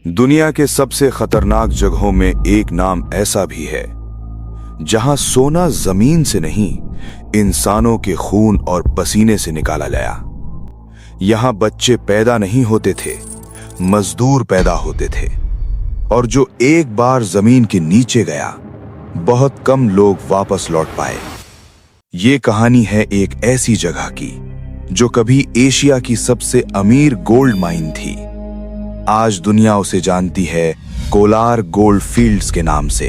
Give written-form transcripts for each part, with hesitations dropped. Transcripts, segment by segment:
दुनिया के सबसे खतरनाक जगहों में एक नाम ऐसा भी है जहां सोना जमीन से नहीं, इंसानों के खून और पसीने से निकाला गया। यहां बच्चे पैदा नहीं होते थे, मजदूर पैदा होते थे, और जो एक बार जमीन के नीचे गया, बहुत कम लोग वापस लौट पाए। ये कहानी है एक ऐसी जगह की जो कभी एशिया की सबसे अमीर गोल्ड माइन थी। आज दुनिया उसे जानती है कोलार गोल्ड फील्ड्स के नाम से।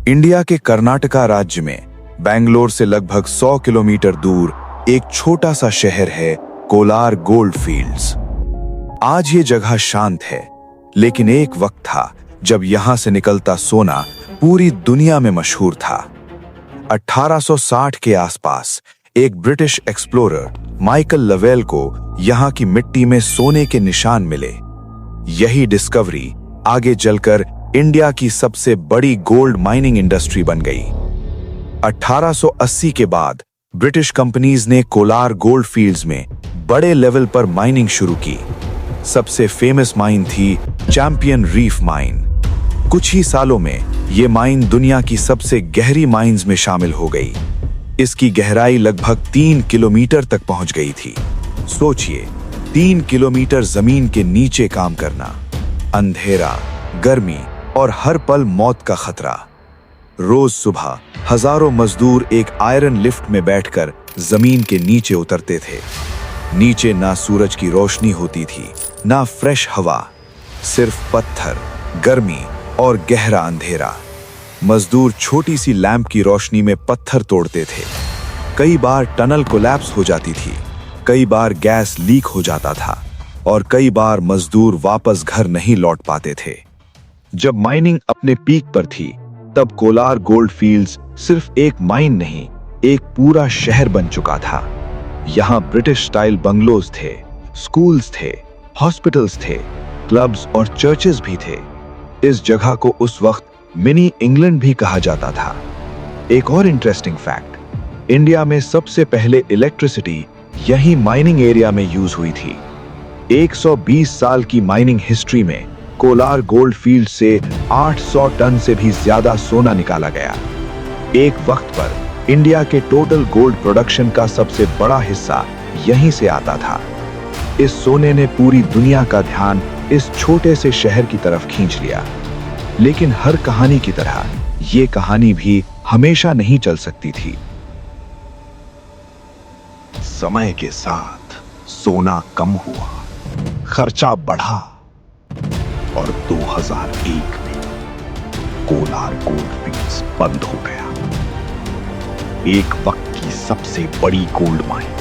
इंडिया के कर्नाटका राज्य में बेंगलोर से लगभग 100 किलोमीटर दूर एक छोटा सा शहर है कोलार गोल्ड फील्ड्स। आज ये जगह शांत है, लेकिन एक वक्त था जब यहां से निकलता सोना पूरी दुनिया में मशहूर था। 1860 के आसपास एक ब्रिटिश एक्सप्लोरर माइकल लवेल को यहां की मिट्टी में सोने के निशान मिले। यही डिस्कवरी आगे चलकर इंडिया की सबसे बड़ी गोल्ड माइनिंग इंडस्ट्री बन गई। 1880 के बाद ब्रिटिश कंपनीज ने कोलार गोल्ड फील्ड्स में बड़े लेवल पर माइनिंग शुरू की। सबसे फेमस माइन थी चैंपियन रीफ माइन। कुछ ही सालों में यह माइन दुनिया की सबसे गहरी माइंस में शामिल हो गई। इसकी गहराई लगभग 3 किलोमीटर तक पहुंच गई थी। सोचिए, 3 किलोमीटर जमीन के नीचे काम करना, अंधेरा, गर्मी और हर पल मौत का खतरा। रोज सुबह हजारों मजदूर एक आयरन लिफ्ट में बैठकर जमीन के नीचे उतरते थे। नीचे ना सूरज की रोशनी होती थी, ना फ्रेश हवा, सिर्फ पत्थर, गर्मी और गहरा अंधेरा। मजदूर छोटी सी लैंप की रोशनी में पत्थर तोड़ते थे। कई बार टनल कोलैप्स हो जाती थी, कई बार गैस लीक हो जाता था, और कई बार मजदूर वापस घर नहीं लौट पाते थे। जब माइनिंग अपने पीक पर थी, तब कोलार गोल्ड फील्ड्स सिर्फ एक माइन नहीं, एक पूरा शहर बन चुका था। यहां ब्रिटिश स्टाइल बंगलोज थे, स्कूल्स थे, हॉस्पिटल्स थे, क्लब्स और चर्चेस भी थे। इस जगह को उस वक्त मिनी इंग्लैंड भी कहा जाता था। एक और इंटरेस्टिंग फैक्ट, इंडिया में सबसे पहले इलेक्ट्रिसिटी यही माइनिंग एरिया में यूज हुई थी। 120 साल की माइनिंग हिस्ट्री में कोलार गोल्ड फील्ड से 800 टन से भी ज्यादा सोना निकाला गया। एक वक्त पर इंडिया के टोटल गोल्ड प्रोडक्शन का सबसे बड़ा हिस्सा यहीं से आता था। इस सोने ने पूरी दुनिया का ध्यान इस छोटे से शहर की तरफ खींच लिया। लेकिन हर कहानी की तरह ये कहानी भी हमेशा नहीं चल सकती थी। समय के साथ सोना कम हुआ, खर्चा बढ़ा, और 2001 में कोलार गोल्ड फील्ड्स बंद हो गया। एक वक्त की सबसे बड़ी गोल्ड माइन